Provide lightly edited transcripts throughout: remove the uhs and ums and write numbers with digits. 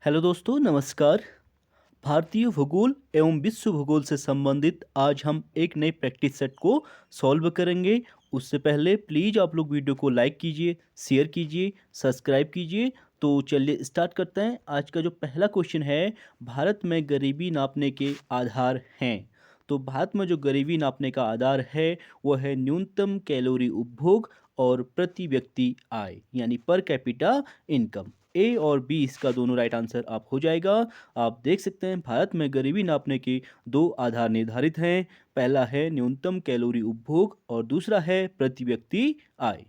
Hello दोस्तों, नमस्कार। भारतीय भूगोल एवं विश्व भूगोल से संबंधित आज हम एक नए प्रैक्टिस सेट को सॉल्व करेंगे। उससे पहले प्लीज़ आप लोग वीडियो को लाइक कीजिए, शेयर कीजिए, सब्सक्राइब कीजिए। तो चलिए स्टार्ट करते हैं। आज का जो पहला क्वेश्चन है, भारत में गरीबी नापने के आधार हैं। तो भारत में जो गरीबी नापने का आधार है वो है न्यूनतम कैलोरी उपभोग और प्रति व्यक्ति आय, यानी पर कैपिटा इनकम। ए और बी इसका दोनों राइट आंसर आप हो जाएगा। आप देख सकते हैं भारत में गरीबी नापने के दो आधार निर्धारित हैं। पहला है न्यूनतम कैलोरी उपभोग और दूसरा है प्रति व्यक्ति आय।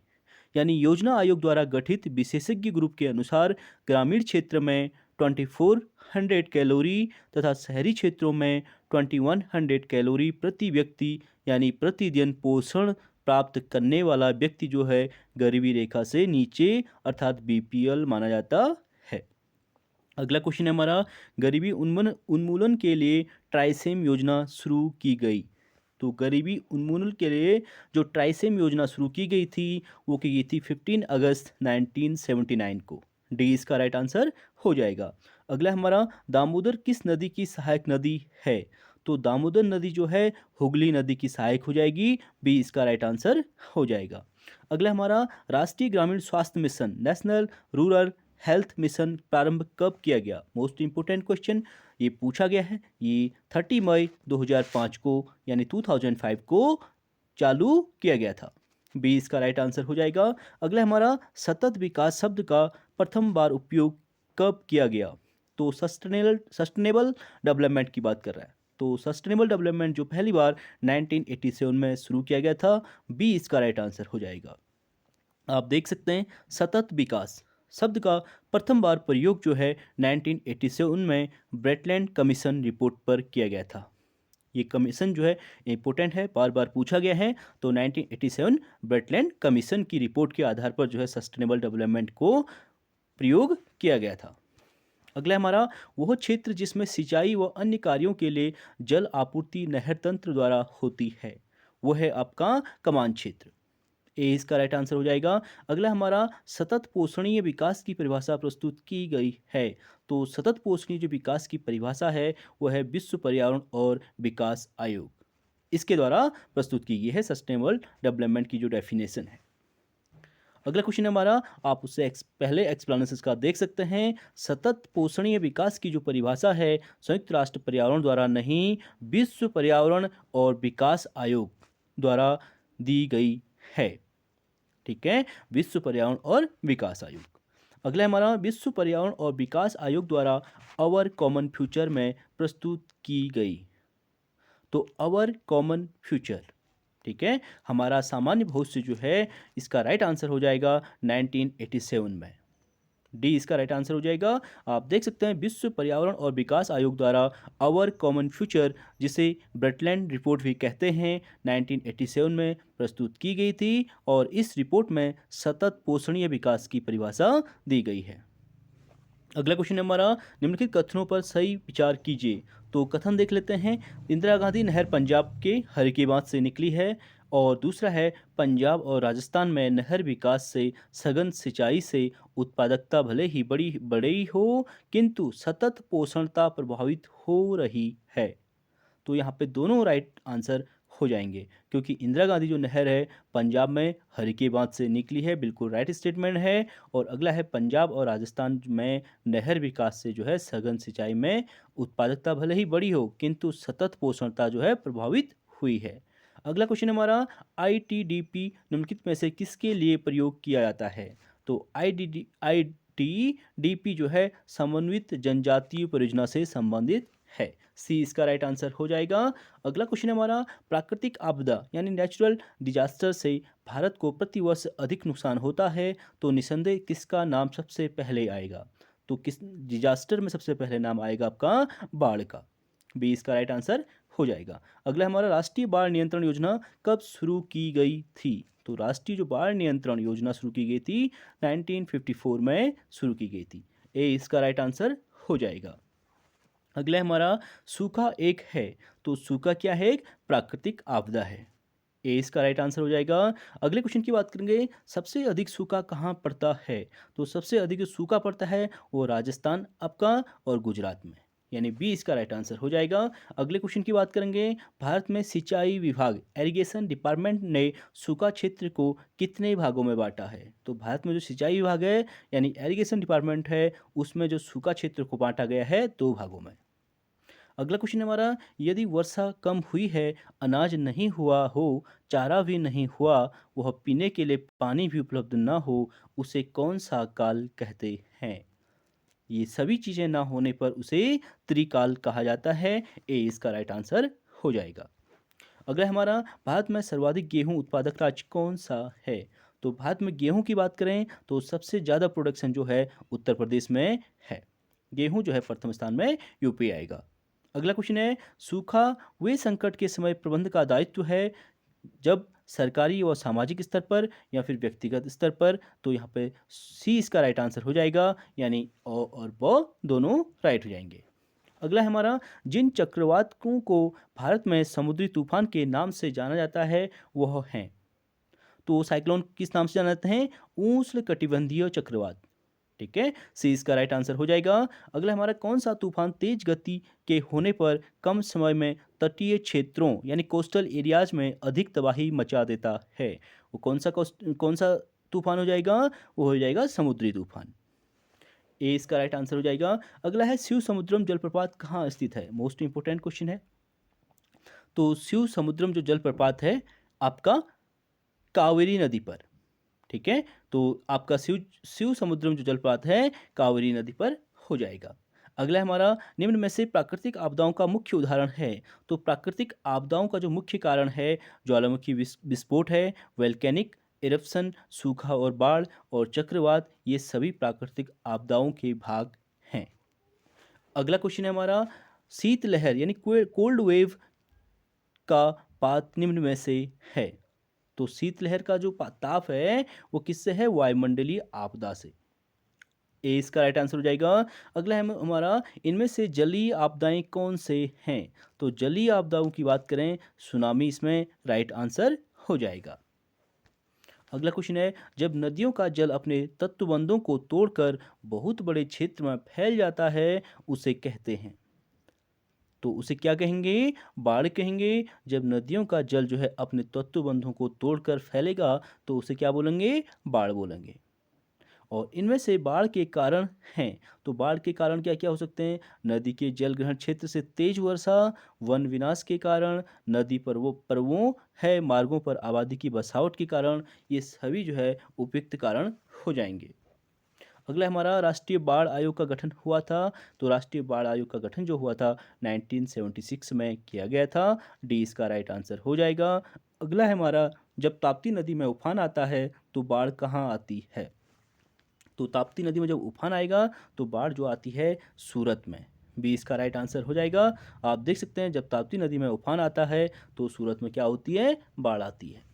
यानी योजना आयोग द्वारा गठित विशेषज्ञ ग्रुप के अनुसार ग्रामीण क्षेत्र में 2400 कैलोरी तथा शहरी क्षेत्रों में 2100 कैलोरी प्रति व्यक्ति यानी प्रतिदिन पोषण प्राप्त करने वाला व्यक्ति जो है गरीबी रेखा से नीचे अर्थात बीपीएल माना जाता है। अगला क्वेश्चन है हमारा, गरीबी उन्मूलन के लिए ट्राइसेम योजना शुरू की गई। तो गरीबी उन्मूलन के लिए जो ट्राइसेम योजना शुरू की गई थी वो की गई थी 15 अगस्त 1979 को। डी इसका राइट आंसर हो जाएगा। अगला हमारा, दामोदर किस नदी की सहायक नदी है। तो दामोदर नदी जो है हुगली नदी की सहायक हो जाएगी। बी इसका राइट आंसर हो जाएगा। अगला हमारा, राष्ट्रीय ग्रामीण स्वास्थ्य mission national rural health mission प्रारंभ कब किया गया। मोस्ट इंपोर्टेंट क्वेश्चन ये पूछा गया है। ये 30 मई 2005 को यानी 2005 को चालू किया गया था। बी इसका राइट आंसर हो जाएगा। अगला हमारा, सतत विकास शब्द का प्रथम बार उपयोग कब किया गया। तो सस्टेनेबल डेवलपमेंट की बात कर रहा है। तो सस्टेनेबल डेवलपमेंट जो पहली बार 1987 में शुरू किया गया था। बी इसका राइट आंसर हो जाएगा। आप देख सकते हैं सतत विकास शब्द का प्रथम बार प्रयोग जो है 1987 में ब्रेटलैंड कमीशन रिपोर्ट पर किया गया था। ये कमीशन जो है इम्पोर्टेंट है, बार बार पूछा गया है। तो 1987 ब्रेटलैंड कमीशन की रिपोर्ट के आधार पर जो है सस्टेनेबल डेवलपमेंट को प्रयोग किया गया था। अगला हमारा, वह क्षेत्र जिसमें सिंचाई व अन्य कार्यों के लिए जल आपूर्ति नहर तंत्र द्वारा होती है वो है आपका कमान क्षेत्र। ए इसका राइट आंसर हो जाएगा। अगला हमारा, सतत पोषणीय विकास की परिभाषा प्रस्तुत की गई है। तो सतत पोषणीय जो विकास की परिभाषा है वो है विश्व पर्यावरण और विकास आयोग, इसके द्वारा प्रस्तुत की गई है सस्टेनेबल डेवलपमेंट की जो डेफिनेशन है। अगला क्वेश्चन हमारा, आप उससे पहले एक्सप्लेनेशन का देख सकते हैं। सतत पोषणीय विकास की जो परिभाषा है संयुक्त राष्ट्र पर्यावरण द्वारा नहीं, विश्व पर्यावरण और विकास आयोग द्वारा दी गई है। ठीक है, विश्व पर्यावरण और विकास आयोग। अगला हमारा, विश्व पर्यावरण और विकास आयोग द्वारा अवर कॉमन फ्यूचर में प्रस्तुत की गई। तो अवर कॉमन फ्यूचर, ठीक है, हमारा सामान्य भविष्य जो है इसका राइट आंसर हो जाएगा 1987 में। डी इसका राइट आंसर हो जाएगा। आप देख सकते हैं विश्व पर्यावरण और विकास आयोग द्वारा आवर कॉमन फ्यूचर, जिसे ब्रेटलैंड रिपोर्ट भी कहते हैं, 1987 में प्रस्तुत की गई थी और इस रिपोर्ट में सतत पोषणीय विकास की परिभाषा दी गई है। अगला क्वेश्चन है हमारा, निम्नलिखित कथनों पर सही विचार कीजिए। तो कथन देख लेते हैं। इंदिरा गांधी नहर पंजाब के हरिके बांध से निकली है। और दूसरा है, पंजाब और राजस्थान में नहर विकास से सघन सिंचाई से उत्पादकता भले ही बड़ी हो किंतु सतत पोषणता प्रभावित हो रही है। तो यहाँ पे दोनों राइट आंसर हो जाएंगे, क्योंकि इंदिरा गांधी जो नहर है पंजाब में हरिके बांध से निकली है, बिल्कुल राइट स्टेटमेंट है। और अगला है, पंजाब और राजस्थान में नहर विकास से जो है सघन सिंचाई में उत्पादकता भले ही बड़ी हो किंतु सतत पोषणता जो है प्रभावित हुई है। अगला क्वेश्चन हमारा, आईटीडीपी निम्नलिखित में से किसके लिए प्रयोग किया जाता है। तो आईटीडीपी जो है समन्वित जनजातीय परियोजना से संबंधित है। सी इसका राइट आंसर हो जाएगा। अगला क्वेश्चन हमारा, प्राकृतिक आपदा यानी नेचुरल डिजास्टर से भारत को प्रतिवर्ष अधिक नुकसान होता है। तो निसंदेह किसका नाम सबसे पहले आएगा। तो किस डिजास्टर में सबसे पहले नाम आएगा आपका बाढ़ का। बी इसका राइट आंसर हो जाएगा। अगला हमारा, राष्ट्रीय बाढ़ नियंत्रण योजना कब शुरू की गई थी। तो राष्ट्रीय जो बाढ़ नियंत्रण योजना शुरू की गई थी 1954 में शुरू की गई थी। ए इसका राइट आंसर हो जाएगा। अगला हमारा, सूखा एक है। तो सूखा क्या है, एक प्राकृतिक आपदा है। ए इसका राइट आंसर हो जाएगा। अगले क्वेश्चन की बात करेंगे, सबसे अधिक सूखा कहाँ पड़ता है? तो सबसे अधिक जो सूखा पड़ता है वो राजस्थान आपका और गुजरात में, यानी बी इसका राइट आंसर हो जाएगा। अगले क्वेश्चन की बात करेंगे, भारत में सिंचाई विभाग इरिगेशन डिपार्टमेंट ने सूखा क्षेत्र को कितने भागों में बांटा है? तो भारत में जो सिंचाई विभाग है यानी इरिगेशन डिपार्टमेंट है, उसमें जो सूखा क्षेत्र को बांटा गया है 2 भागों में। अगला क्वेश्चन हमारा, यदि वर्षा कम हुई है, अनाज नहीं हुआ हो, चारा भी नहीं हुआ, वह पीने के लिए पानी भी उपलब्ध ना हो, उसे कौन सा काल कहते हैं? ये सभी चीज़ें ना होने पर उसे त्रिकाल कहा जाता है। ए इसका राइट आंसर हो जाएगा। अगला हमारा, भारत में सर्वाधिक गेहूं उत्पादक राज्य कौन सा है? तो भारत में गेहूं की बात करें तो सबसे ज़्यादा प्रोडक्शन जो है उत्तर प्रदेश में है। गेहूं जो है प्रथम स्थान में यूपी आएगा। अगला क्वेश्चन है, सूखा वे संकट के समय प्रबंध का दायित्व है जब सरकारी और सामाजिक स्तर पर या फिर व्यक्तिगत स्तर पर? तो यहाँ पे सी इसका राइट आंसर हो जाएगा, यानी ओ और ब दोनों राइट हो जाएंगे। अगला है हमारा, जिन चक्रवातों को भारत में समुद्री तूफान के नाम से जाना जाता है वह हैं? तो साइक्लोन किस नाम से जाना जाते हैं? उष्णकटिबंधीय चक्रवात। ठीक है, सी इसका राइट आंसर हो जाएगा। अगला हमारा, कौन सा तूफान तेज गति के होने पर कम समय में तटीय क्षेत्रों यानी कोस्टल एरियाज में अधिक तबाही मचा देता है? वो कौन सा तूफान हो जाएगा? वो हो जाएगा समुद्री तूफान। ए इसका राइट आंसर हो जाएगा। अगला है, शिव समुद्रम जलप्रपात कहाँ स्थित है? मोस्ट इंपोर्टेंट क्वेश्चन है। तो शिव समुद्रम जो जलप्रपात है आपका कावेरी नदी पर। ठीक है, तो आपका शिव शिव समुद्रम जो जलप्रपात है कावेरी नदी पर हो जाएगा। अगला हमारा, निम्न में से प्राकृतिक आपदाओं का मुख्य उदाहरण है? तो प्राकृतिक आपदाओं का जो मुख्य कारण है ज्वालामुखी विस्फोट है, वोल्केनिक इरप्शन, सूखा और बाढ़ और चक्रवात, ये सभी प्राकृतिक आपदाओं के भाग हैं। अगला क्वेश्चन है हमारा, शीतलहर यानी कोल्ड वेव का पात निम्न में से है? तो शीतलहर का जो ताप है वो किससे है? वायुमंडलीय आपदा से। ए इसका राइट आंसर हो जाएगा। अगला है हमारा, इनमें से जलीय आपदाएं कौन से हैं? तो जलीय आपदाओं की बात करें, सुनामी इसमें राइट आंसर हो जाएगा। अगला क्वेश्चन है, जब नदियों का जल अपने तटबंधों को तोड़कर बहुत बड़े क्षेत्र में फैल जाता है उसे कहते हैं? तो उसे क्या कहेंगे? बाढ़ कहेंगे। जब नदियों का जल जो है अपने तटबंधों को तोड़कर फैलेगा तो उसे क्या बोलेंगे? बाढ़ बोलेंगे। और इनमें से बाढ़ के कारण हैं, तो बाढ़ के कारण क्या क्या हो सकते हैं? नदी के जल ग्रहण क्षेत्र से तेज वर्षा, वन विनाश के कारण, नदी पर्वों है मार्गों पर आबादी की बसावट के कारण, ये सभी जो है उपयुक्त कारण हो जाएंगे। अगला हमारा, राष्ट्रीय बाढ़ आयोग का गठन हुआ था? तो राष्ट्रीय बाढ़ आयोग का गठन जो हुआ था 1976 में किया गया था। डी इसका राइट आंसर हो जाएगा। अगला है हमारा, जब ताप्ती नदी में उफान आता है तो बाढ़ कहाँ आती है? तो ताप्ती नदी में जब उफान आएगा तो बाढ़ जो आती है सूरत में। बी इसका राइट आंसर हो जाएगा। आप देख सकते हैं जब ताप्ती नदी में उफान आता है तो सूरत में क्या होती है? बाढ़ आती है।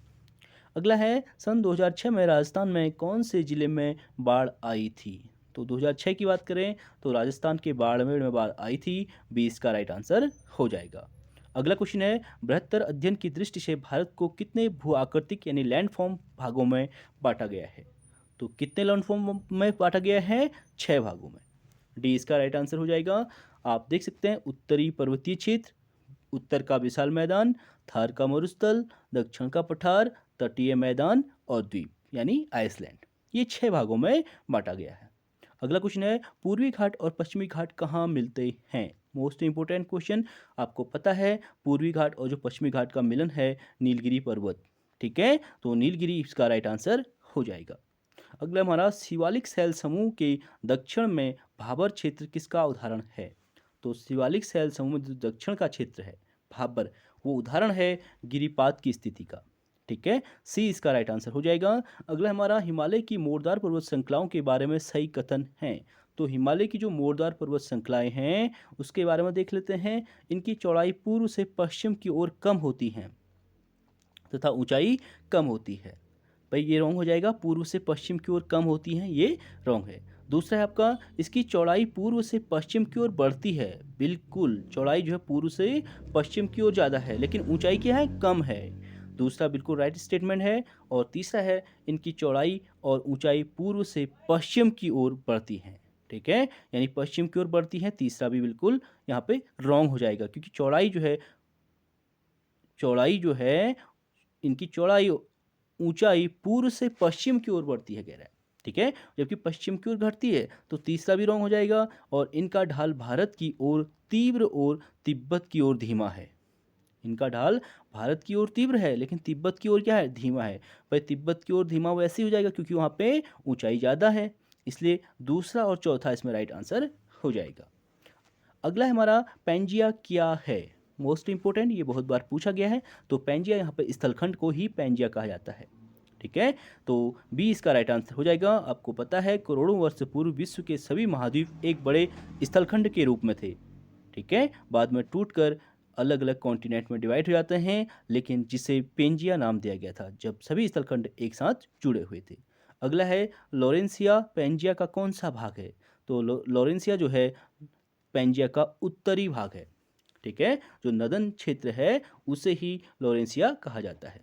अगला है, सन 2006 में राजस्थान में कौन से जिले में बाढ़ आई थी? तो 2006 की बात करें तो राजस्थान के बाड़मेर में बाढ़ आई थी। बी इसका राइट आंसर हो जाएगा। अगला क्वेश्चन है, बृहत्तर अध्ययन की दृष्टि से भारत को कितने भू आकृतिक यानी लैंडफॉर्म भागों में बांटा गया है? तो कितने लैंडफॉर्म में बांटा गया है? 6 भागों में। डी इसका राइट आंसर हो जाएगा। आप देख सकते हैं उत्तरी पर्वतीय क्षेत्र, उत्तर का विशाल मैदान, थार का मरुस्थल, दक्षिण का पठार, तटीय मैदान और द्वीप यानी आइसलैंड, ये 6 भागों में बांटा गया है। अगला क्वेश्चन है, पूर्वी घाट और पश्चिमी घाट कहाँ मिलते हैं? Most important question. आपको पता है पूर्वी घाट और जो पश्चिमी घाट का मिलन है नीलगिरी पर्वत। ठीक है, तो नीलगिरी इसका राइट आंसर हो जाएगा। अगला हमारा, शिवालिक शैल समूह के दक्षिण में भाबर क्षेत्र किसका उदाहरण है? तो शिवालिक शैल समूह में जो दक्षिण का क्षेत्र है भाबर, वो उदाहरण है गिरिपात की स्थिति का। ठीक है, सी इसका राइट आंसर हो जाएगा। अगला हमारा, हिमालय की मोरदार पर्वत श्रृंखलाओं के बारे में सही कथन है? तो हिमालय की जो मोरदार पर्वत श्रृंखलाएं हैं उसके बारे में देख लेते हैं। इनकी चौड़ाई पूर्व से पश्चिम की ओर कम होती हैं तथा ऊंचाई कम होती है। भाई ये रॉन्ग हो जाएगा, पूर्व से पश्चिम की ओर कम होती हैं, ये रॉन्ग है। दूसरा है आपका, इसकी चौड़ाई पूर्व से पश्चिम की ओर बढ़ती है। बिल्कुल, चौड़ाई जो है पूर्व से पश्चिम की ओर ज़्यादा है लेकिन ऊंचाई क्या है? कम है। दूसरा बिल्कुल राइट स्टेटमेंट है। और तीसरा है इनकी चौड़ाई और ऊंचाई पूर्व से पश्चिम की ओर बढ़ती है। ठीक है, यानी पश्चिम की ओर बढ़ती है, तीसरा भी बिल्कुल यहाँ पे रॉन्ग हो जाएगा, क्योंकि चौड़ाई जो है इनकी चौड़ाई ऊंचाई पूर्व से पश्चिम की ओर बढ़ती है कह रहा है। ठीक है, जबकि पश्चिम की ओर घटती है, तो तीसरा भी रॉन्ग हो जाएगा। और इनका ढाल भारत की ओर तीव्र और तिब्बत की ओर धीमा है। इनका ढाल भारत की ओर तीव्र है, लेकिन तिब्बत की ओर क्या है, धीमा है। भाई तिब्बत की ओर धीमा वैसे ही हो जाएगा क्योंकि वहाँ पे ऊंचाई ज़्यादा है, इसलिए दूसरा और चौथा इसमें राइट आंसर हो जाएगा। अगला है हमारा पेंजिया क्या है। मोस्ट इंपोर्टेंट, ये बहुत बार पूछा गया है। तो पेंजिया, यहाँ पे स्थलखंड को ही पेंजिया कहा जाता है। ठीक है, तो बी इसका राइट आंसर हो जाएगा। आपको पता है करोड़ों वर्ष पूर्व विश्व के सभी महाद्वीप एक बड़े स्थलखंड के रूप में थे। ठीक है, बाद में टूटकर अलग अलग कॉन्टिनेंट में डिवाइड हो जाते हैं, लेकिन जिसे पेंजिया नाम दिया गया था जब सभी स्थलखंड एक साथ जुड़े हुए थे। अगला है लॉरेंसिया पेंजिया का कौन सा भाग है। तो लॉरेंसिया जो है पेंजिया का उत्तरी भाग है। ठीक है, जो नदन क्षेत्र है उसे ही लॉरेंसिया कहा जाता है।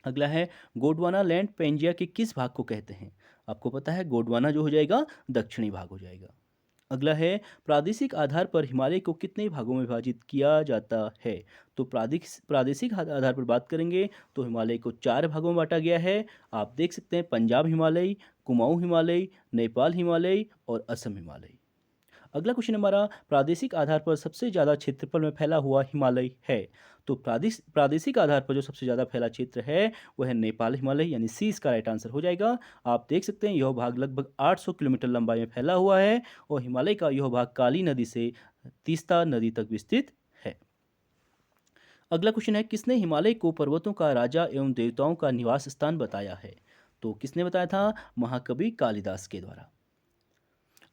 अगला है गोंडवाना लैंड पेंजिया के किस भाग को कहते हैं। आपको पता है गोंडवाना जो हो जाएगा दक्षिणी भाग हो जाएगा। अगला है प्रादेशिक आधार पर हिमालय को कितने भागों में विभाजित किया जाता है। तो प्रादेशिक आधार पर बात करेंगे तो हिमालय को 4 भागों में बांटा गया है। आप देख सकते हैं पंजाब हिमालय, कुमाऊं हिमालय, नेपाल हिमालय और असम हिमालय। अगला क्वेश्चन हमारा प्रादेशिक आधार पर सबसे ज़्यादा क्षेत्रफल में फैला हुआ हिमालय है। तो प्रादेशिक आधार पर जो सबसे ज़्यादा फैला क्षेत्र है वह है नेपाल हिमालय, यानी सी इसका राइट आंसर हो जाएगा। आप देख सकते हैं यह भाग लगभग 800 किलोमीटर लंबाई में फैला हुआ है और हिमालय का यह भाग काली नदी से तीस्ता नदी तक विस्तृत है। अगला क्वेश्चन है किसने हिमालय को पर्वतों का राजा एवं देवताओं का निवास स्थान बताया है। तो किसने बताया था, महाकवि कालिदास के द्वारा।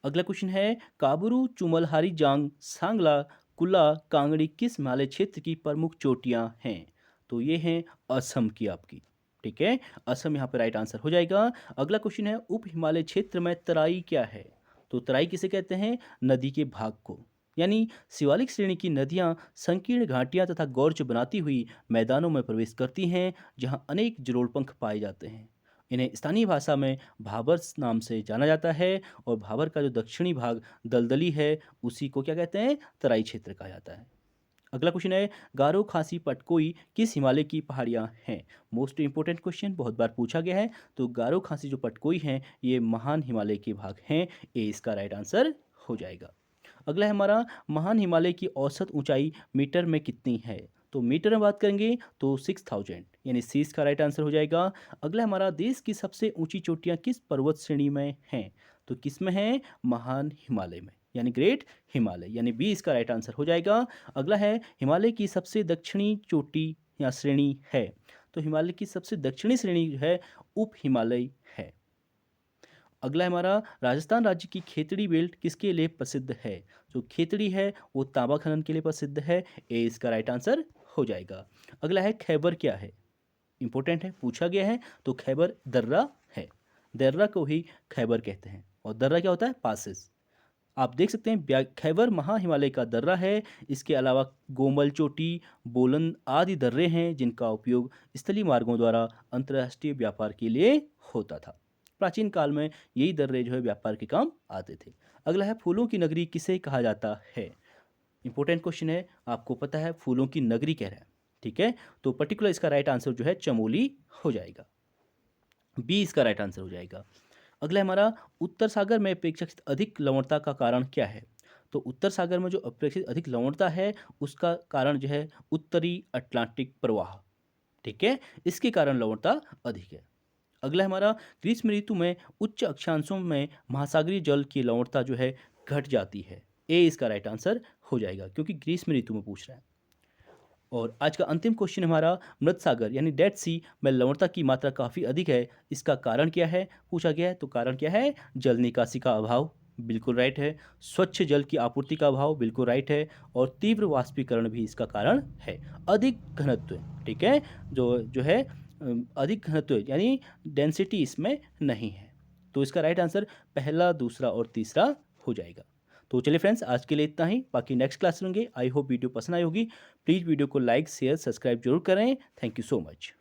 अगला क्वेश्चन है काबरू चुमलहारी जांग सांगला कुला कांगड़ी किस हिमालय क्षेत्र की प्रमुख चोटियां हैं। तो ये हैं असम की आपकी। ठीक है, असम यहाँ पे राइट आंसर हो जाएगा। अगला क्वेश्चन है उप हिमालय क्षेत्र में तराई क्या है। तो तराई किसे कहते हैं, नदी के भाग को, यानी शिवालिक श्रेणी की नदियाँ संकीर्ण घाटियाँ तथा गौर्ज बनाती हुई मैदानों में प्रवेश करती हैं जहाँ अनेक जलोढ़ पाए जाते हैं। इन्हें स्थानीय भाषा में भाबर नाम से जाना जाता है और भाबर का जो दक्षिणी भाग दलदली है उसी को क्या कहते हैं, तराई क्षेत्र कहा जाता है। अगला क्वेश्चन है गारो खासी पटकोई किस हिमालय की पहाड़ियाँ हैं। मोस्ट इंपोर्टेंट क्वेश्चन, बहुत बार पूछा गया है। तो गारो खासी जो पटकोई हैं ये महान हिमालय के भाग हैं, ए इसका राइट आंसर हो जाएगा। अगला है हमारा महान हिमालय की औसत ऊंचाई मीटर में कितनी है। तो मीटर में बात करेंगे तो 6000, यानी सी इसका राइट आंसर हो जाएगा। अगला हमारा देश की सबसे ऊंची चोटियां किस पर्वत श्रेणी में हैं। तो किस में है, महान हिमालय में, यानी ग्रेट हिमालय, यानी बी इसका राइट आंसर हो जाएगा। अगला है हिमालय की सबसे दक्षिणी चोटी या श्रेणी है। तो हिमालय की सबसे दक्षिणी श्रेणी जो है उप हिमालय है। अगला है हमारा राजस्थान राज्य की खेतड़ी बेल्ट किसके लिए प्रसिद्ध है। जो खेतड़ी है वो तांबा खनन के लिए प्रसिद्ध है, ए इसका राइट आंसर हो जाएगा। अगला है खैबर क्या है, इंपॉर्टेंट है, पूछा गया है। तो खैबर दर्रा है, दर्रा को ही खैबर कहते हैं। और दर्रा क्या होता है, पासेस। आप देख सकते हैं खैबर महा हिमालय का दर्रा है। इसके अलावा गोमल चोटी, बोलन आदि दर्रे हैं जिनका उपयोग स्थलीय मार्गों द्वारा अंतर्राष्ट्रीय व्यापार के लिए होता था। प्राचीन काल में यही दर्रे जो है व्यापार के काम आते थे। अगला है फूलों की नगरी किसे कहा जाता है। इंपॉर्टेंट क्वेश्चन है, आपको पता है फूलों की नगरी कह रहा है। ठीक है, तो पर्टिकुलर इसका राइट आंसर जो है चमोली हो जाएगा, बी इसका राइट आंसर हो जाएगा। अगला हमारा उत्तर सागर में अपेक्षाकृत अधिक लवणता का कारण क्या है। तो उत्तर सागर में जो अपेक्षित अधिक लवणता है उसका कारण जो है उत्तरी अटलांटिक प्रवाह। ठीक है, इसके कारण लवणता अधिक है। अगला हमारा ग्रीष्म ऋतु में उच्च अक्षांशों में महासागरीय जल की लवणता जो है घट जाती है, ए इसका राइट आंसर हो जाएगा क्योंकि ग्रीष्म ऋतु में पूछ रहा है। और आज का अंतिम क्वेश्चन हमारा मृत सागर यानी डेड सी में लवणता की मात्रा काफ़ी अधिक है, इसका कारण क्या है पूछा गया है। तो कारण क्या है, जल निकासी का अभाव, बिल्कुल राइट है। स्वच्छ जल की आपूर्ति का अभाव, बिल्कुल राइट है। और तीव्र वाष्पीकरण भी इसका कारण है। अधिक घनत्व, ठीक है, जो है अधिक घनत्व यानी डेंसिटी इसमें नहीं है। तो इसका राइट आंसर पहला, दूसरा और तीसरा हो जाएगा। तो चलिए फ्रेंड्स, आज के लिए इतना ही, बाकी नेक्स्ट क्लास में होंगे। आई होप वीडियो पसंद आई होगी। प्लीज़ वीडियो को लाइक शेयर सब्सक्राइब जरूर करें। Thank you so much.